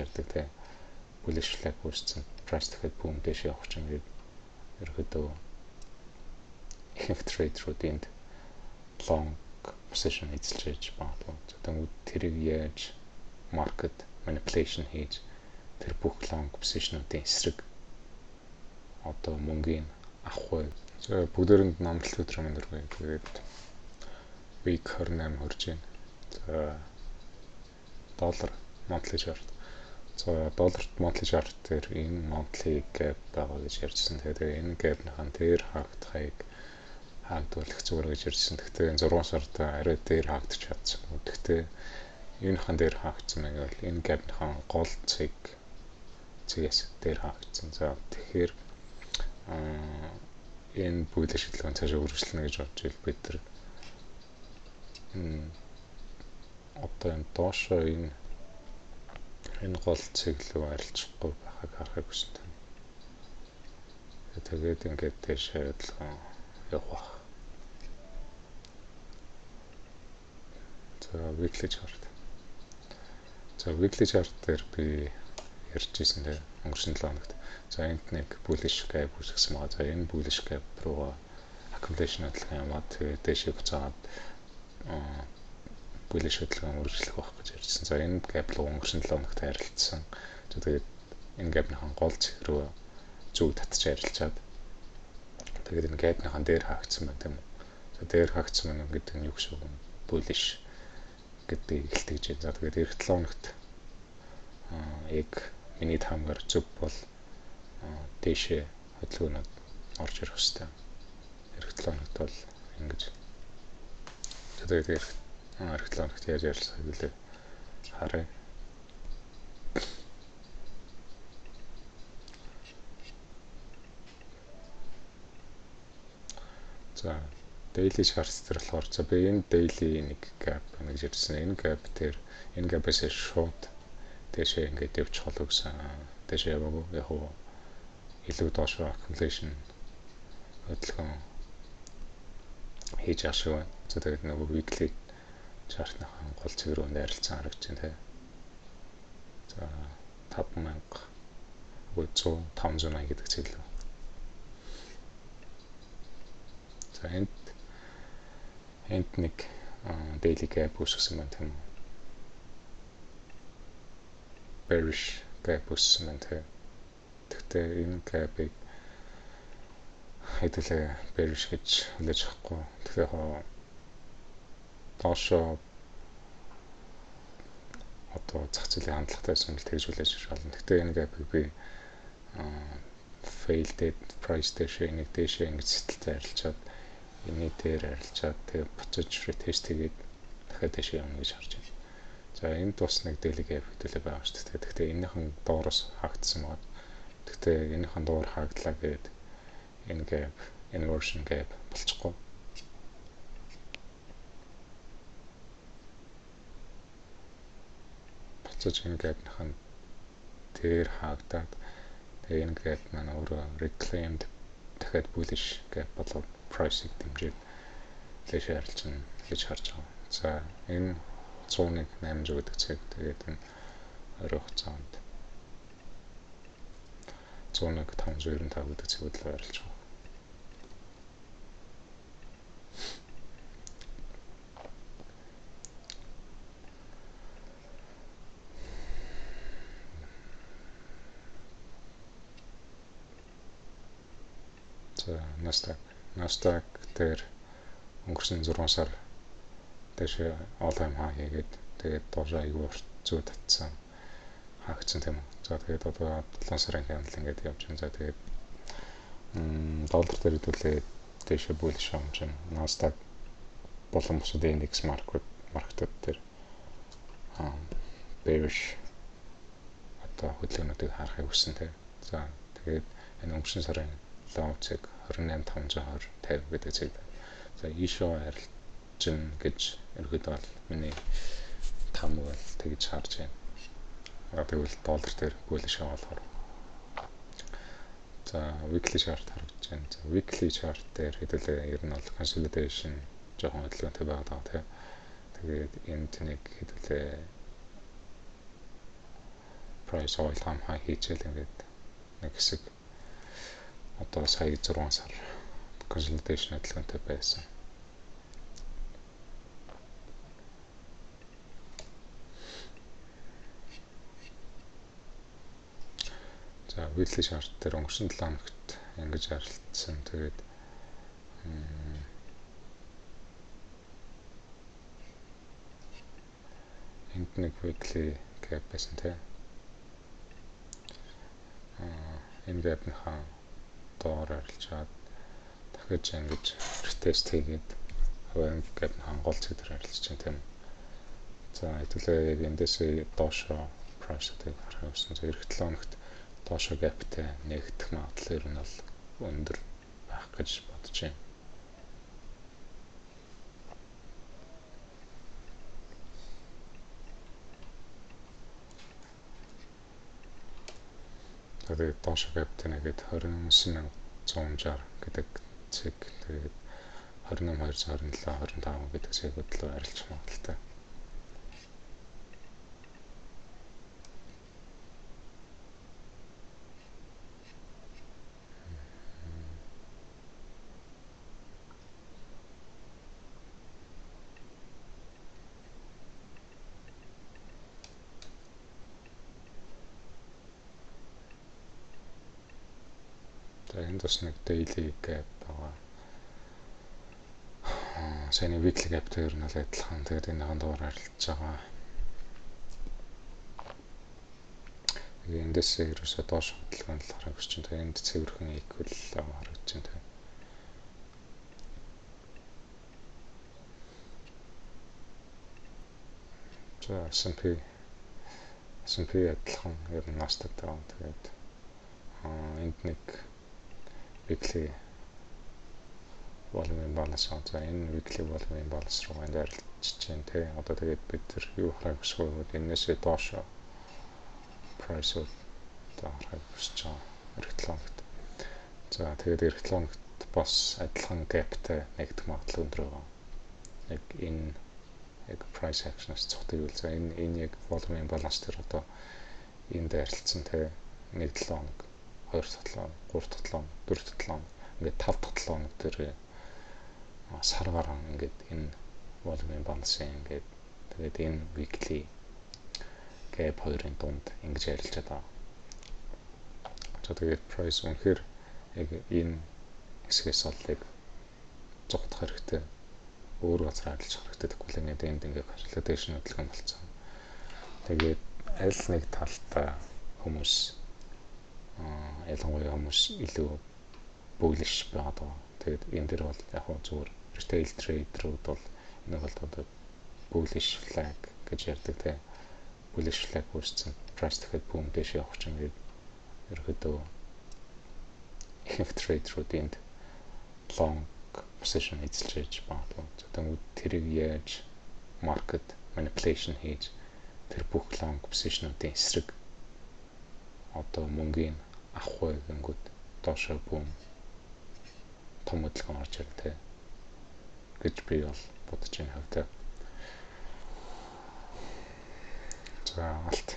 ярьдаг те bullish flag үүссэн price дахиад boom дэше явах чинь гээд ерөөдөө ихэнх трейдерүүд энд long position эзэлж яж магадгүй. Тэгвэл тэрийг яаж market manipulation хийж тэр бүх long position-уудын эсрэг одоо мөнгөний авах вэ. За бүгдээрэнд намралт өдрөө мэндэргүй. Тэгээд week 28 хүрж байна. За доллар monthly chart. За долларт monthly chart дээр энэ monthly gap байгаа гэж ярьжсэн. Тэгээд энэ gap-ийн дээр хаагдахыг хаагдуулах зүгээр гэж ярьжсэн. Гэхдээ 6 сард арай дээр хаагдчих чадсан. Гэхдээ энэхэн дээр хаагдсан байгаад энэ gap-ийн гол цэгээс дээр хаагдсан. За тэгэхээр энэ бүлэг шийдлэгэн цаашаа үргэлжлэнэ гэж бодож ил бид нар одоо энэ доошоо энэ гол цэглүү арилжахгүй байхыг харахыг хүсэж байна. Тэгээд ингээд дэшээ явах. За weekly chart. За weekly chart дээр би ярьжсэн дээ өнгөрсөн 7 хоногт. За энд нэг bullish gap үүсгэсэн байгаа. За энэ bullish gap руу accumulation хөдөлгөөн яваад тэгээд дэшээ буцаад bullish хөдөлгөөн үргэлжлэх байх гэж ярьжсэн. За энэ gap руу өнгөрсөн 7 хоногт харилцсан. Тэгээд энэ gap-ийн гол цэг рүү зүг татж арилжаад тэгээд энэ gap-ийн дээр хаагдсан байна тийм үү. За дээр хаагдсан байна гэдэг нь юу гэсэн үг вэ? Bullish гэдэг ихэлтгэж байна. За тэгээд эх 7 хоногт яг миний тамгаар зүг бол дэшээ хөдөлгөөнөд орж ирэх хэвээр. Эх 7 хоногт бол ингэж. Тэгээд эх 7 хоногт яаж ярьсан гэвэл харъя. За daily charts дээр болохоор за би энэ daily нэг gap гэж ярьсан. Энэ gap дээр энэ gap-ээс шууд дэшээ ингээд явчих болов гэсэн. Дэшээ яваагүй яг уу илүү доош accumulation хөдөлгөөн хийж ашиг байна. За тэгээд нөгөө weekly chart-ийн гол цэг рүү найрлцсан харагдаж байна те. За 5000 580 гэдэг цэглэл. За энд нэг daily gap үүсгэсэн байна тийм үү. Bearish gap үүссэн байна тийм. Гэхдээ энэ gap-ыг хэдүүлээ bearish гэж хүлээж авахгүй. Тэгэхээр доошоо одоо зах зээлийн хандлагатай сүмэл тэгж хүлээж авч болно. Гэхдээ энэ gap-ыг би failed price дэшээ нэг дэшээ ингэж сэтэлтэй арилжаад энэ дээр арилжаад тэгээ буцаж retest хийгээд дахиад дэшээ явна гэж харж байна. За энд бас нэг daily gap хэдүүлээ байгаа шүү дээ. Гэхдээ энэхэн доороос хаагдсан байна. Гэхдээ энэхэн доор хаагдлаа гээд энэ gap inversion gap болчихгүй. Буцаж энэ gap-ийн дээр хаагдаад тэгээ энэ gap маань өөрөө reclaimed дахиад bullish gap болоод price-ийг дэмжиж дэшээ арилжна гэж харж байгаа. За энэ 101.800 гэдэг цэг тэгээд энэ 20 хугацаанд 101.595 гэдэг цэгүүд л арилж байгаа. За Nasdaq дээр өнгөрсөн 6 сар дэшээ all time high хийгээд тэгээд доошоо аягүй зүү татсан хаагдсан тийм үү. За тэгээд одоо 7 сарын хяналт ингээд явж байна. За тэгээд доллар дээр хэдүүлээ дэшээ bullish юм чинь Nasdaq болон бусад индекс маркетууд дээр bearish одоо хөдөлгөөнүүдийг харахыг хүссэн тийм. За тэгээд энэ өнгөрсөн сарын low цэг 28520 50 гэдэг цэг. За ийшөө арилжин гэж ерөөд бол миний там бол тэгж харж байна. Тэгвэл доллар дээр bullish болохоор. За weekly chart харагдаж байна. За weekly chart дээр хэдүүлээ ер нь бол consolidation жоохон хөдөлгөөнтэй байгаа даа тийм. Тэгээд энд нэг хэдүүлээ price ойлгоом хаа хийчихэл ингээд нэг хэсэг одоо сая 6 сар consolidation хөдөлгөөнтэй байсан. За weekly chart дээр өнгөрсөн 7 хоногт ингэж харилцсан. Тэгээд энд нэг weekly gap байсан те. Энэ gap-ийнхаа доор арилжаад дахиж ингэж retest хийгээд хувийн gap хангуулж дээр арилжиж байна тийм. За хэдүүлээ яг эндээсээ доошо price-ыг харах юмсан. За эх 7 хоногт доошо gap-тэй нэгдэх магадлал ер нь бол өндөр байх гэж бодож байна. Тэгээд доошо gap-тэй нэгэд 29160 гэдэг цэг тэгээд 28227 25 гэдэг цэгүүд рүү арилжих магадaltaй. Энд бас нэг daily gap байгаа. Сайн weekly gap-тэй ер нь бол адилхан. Тэгээд энэхэн доор арилж байгаа. Эндээс ерөөсөө доош хөдөлгөөн л харагдаж байна. Тэгээд энд цэвэрхэн equal харагдаж байна. За S&P адилхан ер нь Nasdaq-тай байна. Тэгээд энд нэг weekly volume imbalance за энэ weekly volume imbalance руу энэ арилжиж байна те. Одоо тэгээд бид нар юу харах гэсэн үг энэсээ доош price-ууд одоо харах гэж байгаа. Эх 7 хоногт. За тэгээд эх 7 хоногт бас адилхан gap-тэй нэгдэх магадлал өндөр байгаа. Яг энэ яг price action-аас цогтойгөл за энэ яг volume imbalance дээр одоо энд арилцсан те 1 7 хоног 2 7 хоног 3 7 хоног 4 7 хоног ингээд 5 7 хоног дээр сар гарan ингээд энэ volume imbalance ингээд тэгээд энэ weekly gap хоёрын дунд ингэж арилжаад байгаа. За тэгээд price үнэхээр яг энэ хэсгээс бол яг зогтох хэрэгтэй. Өөр газар арилжах хэрэгтэй гэвэл ингээд энд ингээд consolidation хөдөлгөөн болцсон. Тэгээд аль нэг талдаа хүмүүс ялангуяа хүмүүс илүү bullish байгаад байгаа. Тэгээд энэ дэр бол яг хөө зүгээр retail trader-ууд бол энэ бол одоо bullish flag гэж ярьдаг те. Bullish flag үүссэн. Price дахиад boom дэш явах чинь ингээд ерөөдөө ихэнх trader-ууд энд long position эзэлж байгаа. Тэгээд тэрийг яаж market manipulation хийж тэр бүх long position-уудын эсрэг одоо мөнгөний авах гингүүд доошо boom том хөдөлгөөн орж ирэх те гэж би бол бодож байна хавтаа. За алт.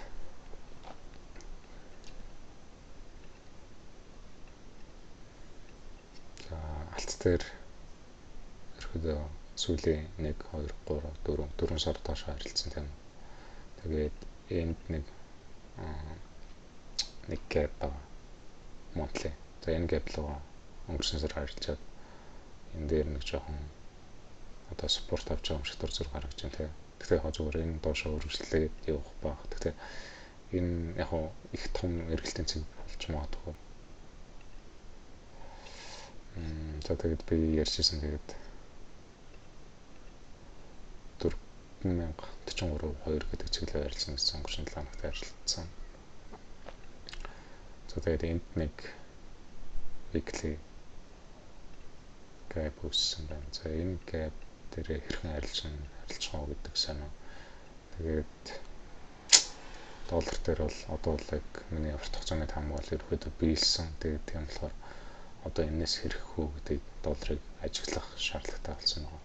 За алт дээр ерөөдөө сүүлийн 1 2 3 4 сар доошо харилцсан тийм. Тэгээд энд нэг gap байгаа. Monthly. За энэ gap руу өнгөрсөн сар харилцаад энэ дээр нэг жоохон одоо support авч байгаа юм шиг зур гаргаж байна тийм. Тэгэхээр яг зүгээр энэ доошо үргэлжлээд явах баг. Тэгэхээр энэ яг их том эргэлтийн цэг болж магадгүй. За тэгээд би ярьжсэн тэгээд 4043 гэдэг чиглэлээр арилсан гэсэн өнгөрсөн 7 хоногт арилсан. За тэгээд энд нэг weekly gap үүссэн байна. За энэ gap дээр хэрхэн арилжах уу гэдэг санаа. Тэгээд доллар дээр бол одоо л яг миний аварт хугацааны хамгаал ерөөдөө биелсэн. Тэгээд тийм болохоор одоо энэс хэрэг хөө гэдэг долларыг ажиглах шаардлагатай болсон байна.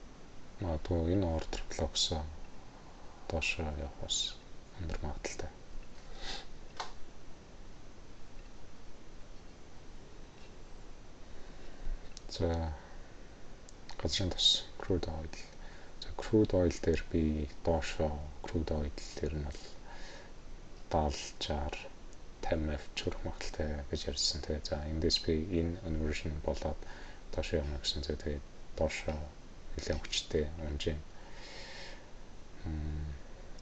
магадгүй энэ ордер блоксоо доош явах бас өндөр магадaltaй. За газрын тос crude oil. За crude oil дээр би доошоо crude oil дээр нь бол 70-60 50 хүрэх магадaltaй гэж ярьсан. Тэгээ за эндээс би энэ inversion болоод доош явна гэсэн. Тэгээ доошоо нэлээд хүчтэй унжин.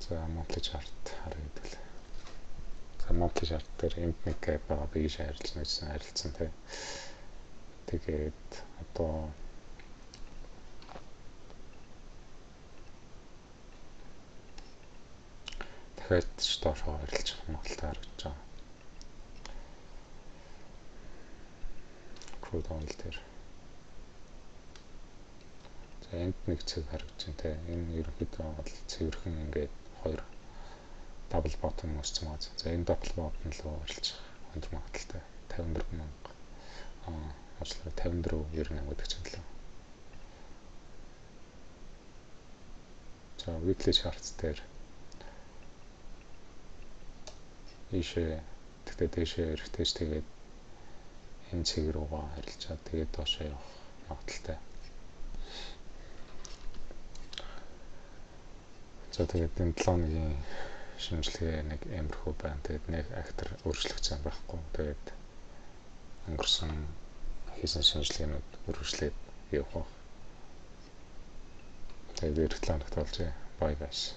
За monthly chart харъя гэдэг л. За monthly chart дээр энд нэг gap байгаа би гэж харилцсан тий. Тэгээд одоо дахиад доошоо харилцах магадaltaй харагдаж байгаа. Crude oil дээр. За энд нэг цэг харагдаж байна те. Энэ ерөнхийдөө бол цэвэрхэн ингээд хоёр double bottom үүссэн байгаа. За энэ double bottom руу харилцах өндөр магадaltaй 54,000. Уучлаарай 54.98 гэдэг чинь лээ. За weekly charts дээр дээшээ эрэхтэйч тэгээд энэ цэг руугаа харилцаад тэгээд доошоо явах магадaltaй. За тэгээд энэ 7 өдрийн шинжилгээ нэг амархуу байна. Тэгээд нэг актер өөрчлөгдсөн байхгүй. Тэгээд өнгөрсөн хийсэн шинжилгээнүүд үргэлжлээд явах. Тэгээд 7 хоногт болж бай guys.